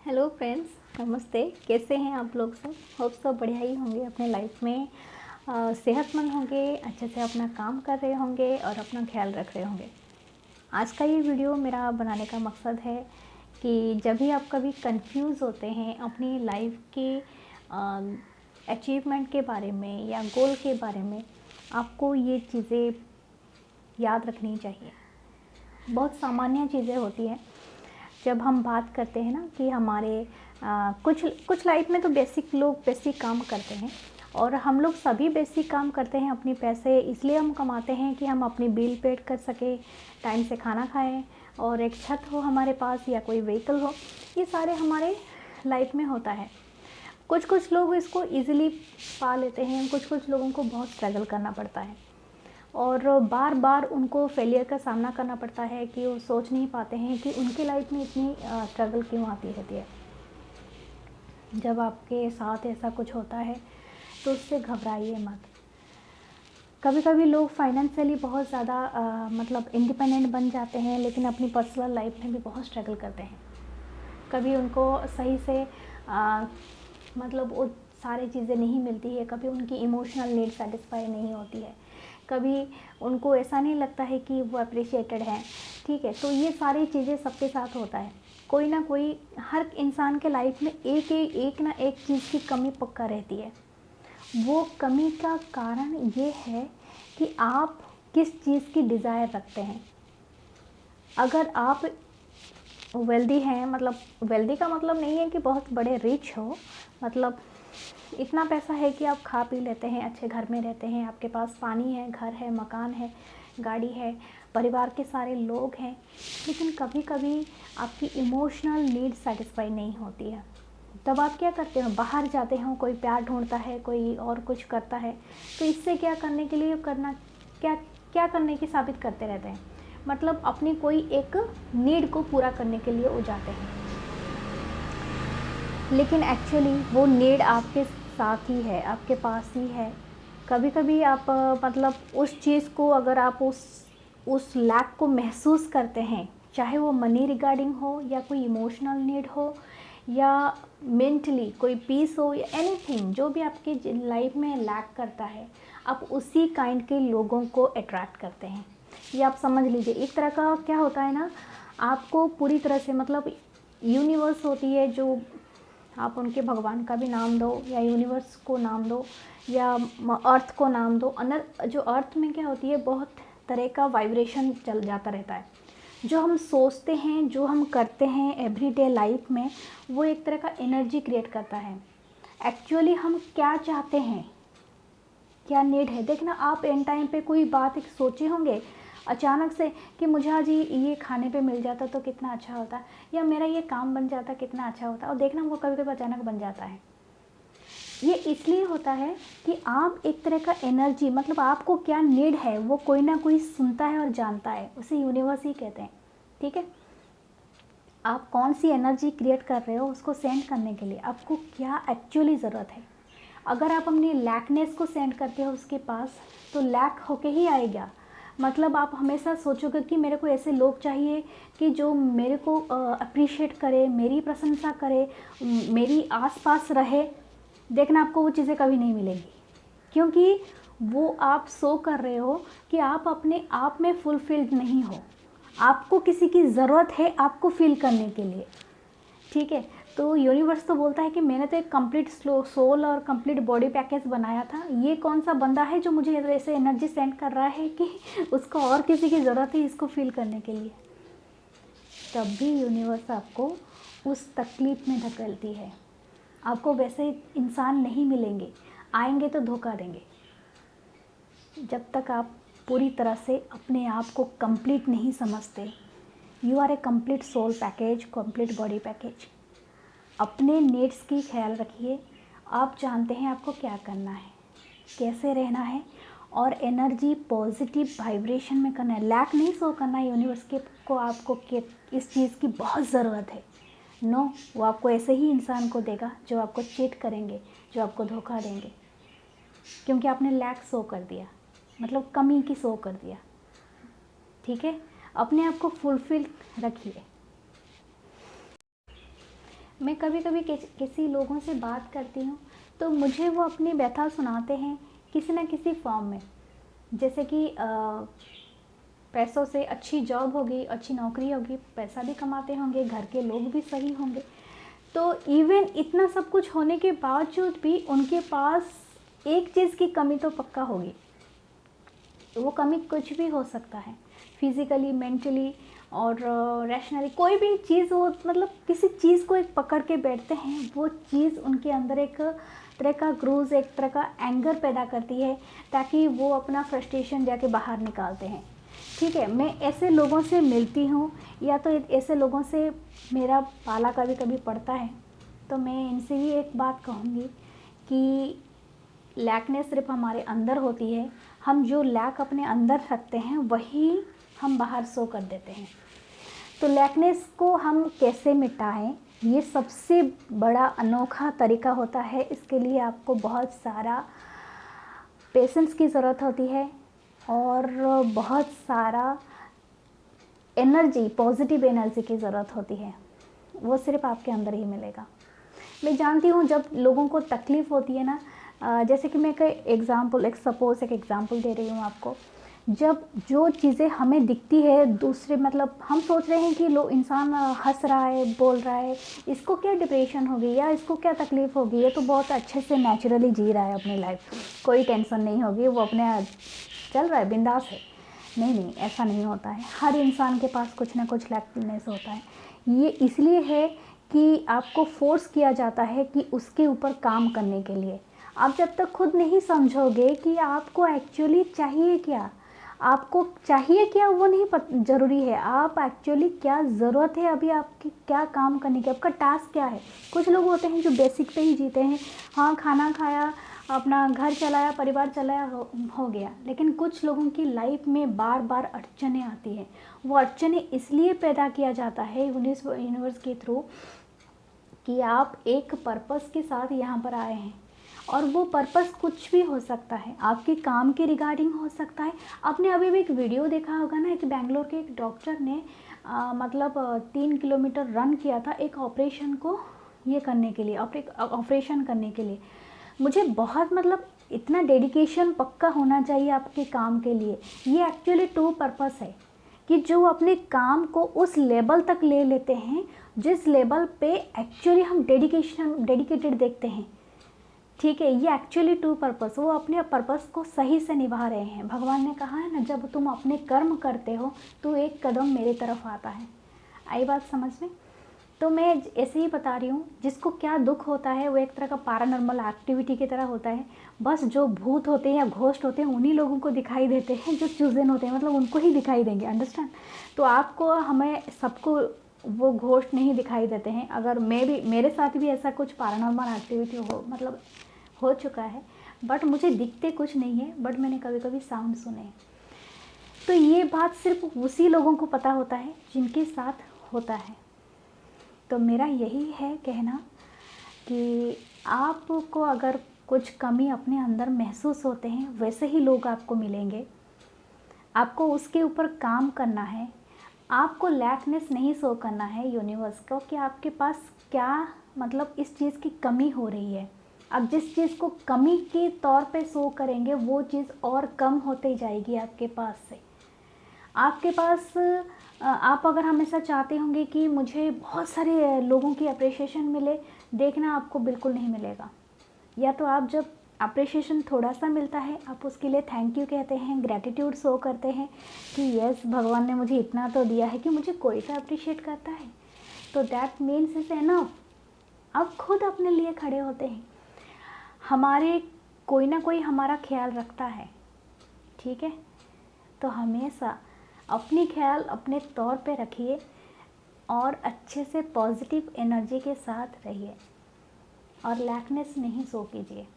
Hello friends, नमस्ते। कैसे हैं आप लोग? सब होप सब बढ़िया ही होंगे, अपने लाइफ में सेहतमंद होंगे, अच्छे से अपना काम कर रहे होंगे और अपना ख्याल रख रहे होंगे। आज का ये वीडियो मेरा बनाने का मकसद है कि जब भी आप कभी कंफ्यूज होते हैं अपनी लाइफ के अचीवमेंट के बारे में या गोल के बारे में, आपको ये चीज़ें याद रखनी चाहिए। बहुत सामान्य चीज़ें होती हैं जब हम बात करते हैं ना कि हमारे कुछ लाइफ में तो लोग बेसिक काम करते हैं और हम लोग सभी बेसिक काम करते हैं। अपनी पैसे इसलिए हम कमाते हैं कि हम अपनी बिल पेड कर सकें, टाइम से खाना खाएं और एक छत हो हमारे पास या कोई व्हीकल हो। ये सारे हमारे लाइफ में होता है। कुछ लोग इसको इजीली पा लेते हैं, कुछ लोगों को बहुत स्ट्रगल करना पड़ता है और बार बार उनको फेलियर का सामना करना पड़ता है कि वो सोच नहीं पाते हैं कि उनकी लाइफ में इतनी स्ट्रगल क्यों आती रहती है। जब आपके साथ ऐसा कुछ होता है तो उससे घबराइए मत। कभी कभी लोग फाइनेंशियली बहुत ज़्यादा मतलब इंडिपेंडेंट बन जाते हैं, लेकिन अपनी पर्सनल लाइफ में भी बहुत स्ट्रगल करते हैं। कभी उनको सही से मतलब वो सारी चीज़ें नहीं मिलती है, कभी उनकी इमोशनल नीड सेटिस्फाई नहीं होती है, कभी उनको ऐसा नहीं लगता है कि वो अप्रिशिएटेड है। ठीक है, तो ये सारी चीज़ें सबके साथ होता है। कोई ना कोई, हर इंसान के लाइफ में एक ना एक चीज़ की कमी पक्का रहती है। वो कमी का कारण ये है कि आप किस चीज़ की डिज़ायर रखते हैं। अगर आप वेल्दी हैं, मतलब वेल्दी का मतलब नहीं है कि बहुत बड़े रिच हो, मतलब इतना पैसा है कि आप खा पी लेते हैं, अच्छे घर में रहते हैं, आपके पास पानी है, घर है, मकान है, गाड़ी है, परिवार के सारे लोग हैं, लेकिन कभी कभी आपकी इमोशनल नीड सेटिस्फाई नहीं होती है। तब आप क्या करते हो? बाहर जाते हो, कोई प्यार ढूंढता है, कोई और कुछ करता है। तो इससे क्या करने के लिए करना, क्या क्या करने की साबित करते रहते हैं, मतलब अपनी कोई एक नीड को पूरा करने के लिए वो जाते हैं, लेकिन एक्चुअली वो नीड आपके साथ ही है, आपके पास ही है। कभी कभी आप मतलब उस चीज़ को, अगर आप उस लैक को महसूस करते हैं, चाहे वो मनी रिगार्डिंग हो या कोई इमोशनल नीड हो या मेंटली कोई पीस हो या एनीथिंग, जो भी आपके लाइफ में लैक करता है, आप उसी काइंड के लोगों को अट्रैक्ट करते हैं। ये आप समझ लीजिए, एक तरह का क्या होता है ना, आपको पूरी तरह से, मतलब यूनिवर्स होती है, जो आप उनके भगवान का भी नाम दो या यूनिवर्स को नाम दो या अर्थ को नाम दो। जो अर्थ में क्या होती है, बहुत तरह का वाइब्रेशन चल जाता रहता है। जो हम सोचते हैं, जो हम करते हैं एवरीडे लाइफ में, वो एक तरह का एनर्जी क्रिएट करता है। एक्चुअली हम क्या चाहते हैं, क्या नीड है। देखना, आप एन टाइम पे कोई बात एक सोचे होंगे अचानक से कि मुझे आज ये खाने पे मिल जाता तो कितना अच्छा होता, या मेरा ये काम बन जाता कितना अच्छा होता, और देखना वो कभी कभी अचानक बन जाता है। ये इसलिए होता है कि आप एक तरह का एनर्जी, मतलब आपको क्या नीड है, वो कोई ना कोई सुनता है और जानता है, उसे यूनिवर्स ही कहते हैं। ठीक है, आप कौन सी एनर्जी क्रिएट कर रहे हो उसको सेंड करने के लिए, आपको क्या एक्चुअली ज़रूरत है। अगर आप अपनी लैकनेस को सेंड करते हो उसके पास, तो लैक होके ही आएगा। मतलब आप हमेशा सोचोगे कि मेरे को ऐसे लोग चाहिए कि जो मेरे को अप्रिशिएट करे, मेरी प्रशंसा करे, मेरी आसपास रहे। देखना, आपको वो चीज़ें कभी नहीं मिलेंगी, क्योंकि वो आप शो कर रहे हो कि आप अपने आप में फुलफिल्ड नहीं हो। आपको किसी की ज़रूरत है आपको फील करने के लिए। ठीक है, तो यूनिवर्स तो बोलता है कि मैंने तो एक कंप्लीट सोल और कंप्लीट बॉडी पैकेज बनाया था, ये कौन सा बंदा है जो मुझे ऐसे एनर्जी सेंड कर रहा है कि उसको और किसी की ज़रूरत है इसको फील करने के लिए। तब भी यूनिवर्स आपको उस तकलीफ़ में धकेलती है। आपको वैसे इंसान नहीं मिलेंगे, आएंगे तो धोखा देंगे। जब तक आप पूरी तरह से अपने आप को कंप्लीट नहीं समझते, you are a complete soul package, complete body package. अपने नीड्स की ख्याल रखिए। आप जानते हैं आपको क्या करना है, कैसे रहना है, और एनर्जी पॉजिटिव वाइब्रेशन में करना है। लैक नहीं शो करना है यूनिवर्स के को आपको कि इस चीज़ की बहुत ज़रूरत है। नो, वो आपको ऐसे ही इंसान को देगा जो आपको चीट करेंगे, जो आपको धोखा देंगे, क्योंकि आपने लैक शो कर दिया, मतलब कमी की शो कर दिया। ठीक है, अपने आप को फुलफिल रखिए। मैं कभी कभी किसी लोगों से बात करती हूँ तो मुझे वो अपनी व्यथा सुनाते हैं किसी न किसी फॉर्म में, जैसे कि पैसों से अच्छी जॉब होगी, अच्छी नौकरी होगी, पैसा भी कमाते होंगे, घर के लोग भी सही होंगे, तो इवन इतना सब कुछ होने के बावजूद भी उनके पास एक चीज़ की कमी तो पक्का होगी। वो कमी कुछ भी हो सकता है, फिज़िकली, मेंटली और रैशनली, कोई भी चीज़ हो, मतलब किसी चीज़ को एक पकड़ के बैठते हैं, वो चीज़ उनके अंदर एक तरह का क्रूज़, एक तरह का एंगर पैदा करती है, ताकि वो अपना फ्रस्ट्रेशन जाके बाहर निकालते हैं। ठीक है, मैं ऐसे लोगों से मिलती हूँ या तो ऐसे लोगों से मेरा पाला कभी कभी पड़ता है, तो मैं इनसे ही एक बात कहूँगी कि लैकनेस सिर्फ हमारे अंदर होती है। हम जो लैक अपने अंदर रखते हैं वही हम बाहर शो कर देते हैं। तो लैकनेस को हम कैसे मिटाएं, ये सबसे बड़ा अनोखा तरीका होता है। इसके लिए आपको बहुत सारा पेशेंस की ज़रूरत होती है और बहुत सारा एनर्जी, पॉजिटिव एनर्जी की ज़रूरत होती है। वो सिर्फ आपके अंदर ही मिलेगा। मैं जानती हूँ जब लोगों को तकलीफ़ होती है ना, जैसे कि मैं एक एग्ज़ाम्पल दे रही हूँ आपको। जब जो चीज़ें हमें दिखती है दूसरे, मतलब हम सोच रहे हैं कि इंसान हंस रहा है, बोल रहा है, इसको क्या डिप्रेशन होगी या इसको क्या तकलीफ़ होगी, ये तो बहुत अच्छे से नेचुरली जी रहा है अपनी लाइफ, कोई टेंशन नहीं होगी, वो अपने चल रहा है, बिंदास है। नहीं, ऐसा नहीं होता है। हर इंसान के पास कुछ ना कुछ लैकनेस होता है। ये इसलिए है कि आपको फोर्स किया जाता है कि उसके ऊपर काम करने के लिए। आप जब तक खुद नहीं समझोगे कि आपको एक्चुअली चाहिए क्या, आपको चाहिए क्या, वो नहीं ज़रूरी है। आप एक्चुअली क्या ज़रूरत है अभी आपकी, क्या काम करने की, आपका टास्क क्या है। कुछ लोग होते हैं जो बेसिक पे ही जीते हैं, हाँ खाना खाया, अपना घर चलाया, परिवार चलाया, हो गया। लेकिन कुछ लोगों की लाइफ में बार बार अड़चनें आती हैं। वो अड़चनें इसलिए पैदा किया जाता है यूनिवर्स के थ्रू कि आप एक पर्पस के साथ यहाँ पर आए हैं, और वो पर्पस कुछ भी हो सकता है, आपके काम के रिगार्डिंग हो सकता है। आपने अभी भी एक वीडियो देखा होगा ना, एक बेंगलोर के एक डॉक्टर ने 3 किलोमीटर रन किया था एक ऑपरेशन को ये करने के लिए, ऑपरेशन करने के लिए। मुझे बहुत, मतलब इतना डेडिकेशन पक्का होना चाहिए आपके काम के लिए। ये एक्चुअली ट्रू पर्पस है कि जो अपने काम को उस लेवल तक ले लेते हैं जिस लेवल पे एक्चुअली हम डेडिकेटेड देखते हैं। ठीक है, ये एक्चुअली ट्रू पर्पस, वो अपने पर्पस को सही से निभा रहे हैं। भगवान ने कहा है ना, जब तुम अपने कर्म करते हो तो एक कदम मेरे तरफ आता है। आई बात समझ में? तो मैं ऐसे ही बता रही हूँ, जिसको क्या दुख होता है वो एक तरह का पैरानॉर्मल एक्टिविटी की तरह होता है। बस जो भूत होते हैं या घोस्ट होते हैं उन्हीं लोगों को दिखाई देते हैं, जो चूजन होते हैं, मतलब उनको ही दिखाई देंगे। अंडरस्टैंड? तो आपको, हमें सबको वो घोस्ट नहीं दिखाई देते हैं। अगर मेरे साथ भी ऐसा कुछ पैरानॉर्मल एक्टिविटी हो चुका है, बट मुझे दिखते कुछ नहीं है, बट मैंने कभी कभी साउंड सुने। तो ये बात सिर्फ उसी लोगों को पता होता है जिनके साथ होता है। तो मेरा यही है कहना कि आपको अगर कुछ कमी अपने अंदर महसूस होते हैं, वैसे ही लोग आपको मिलेंगे। आपको उसके ऊपर काम करना है। आपको लैकनेस नहीं शो करना है यूनिवर्स को कि आपके पास क्या, मतलब इस चीज़ की कमी हो रही है। आप जिस चीज़ को कमी के तौर पे शो करेंगे वो चीज़ और कम होते जाएगी आपके पास से। आपके पास आप अगर हमेशा चाहते होंगे कि मुझे बहुत सारे लोगों की अप्रिशिएशन मिले, देखना आपको बिल्कुल नहीं मिलेगा। या तो आप जब अप्रिशिएशन थोड़ा सा मिलता है, आप उसके लिए थैंक यू कहते हैं, ग्रैटिट्यूड शो करते हैं कि यस, भगवान ने मुझे इतना तो दिया है कि मुझे कोई तो अप्रिशिएट करता है, तो दैट मीन्स इज एनफ। आप खुद अपने लिए खड़े होते हैं। हमारे कोई ना कोई हमारा ख्याल रखता है। ठीक है, तो हमेशा अपनी ख्याल अपने तौर पे रखिए और अच्छे से पॉजिटिव एनर्जी के साथ रहिए और लैकनेस नहीं शो कीजिए।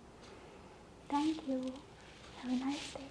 Thank you, have a nice day.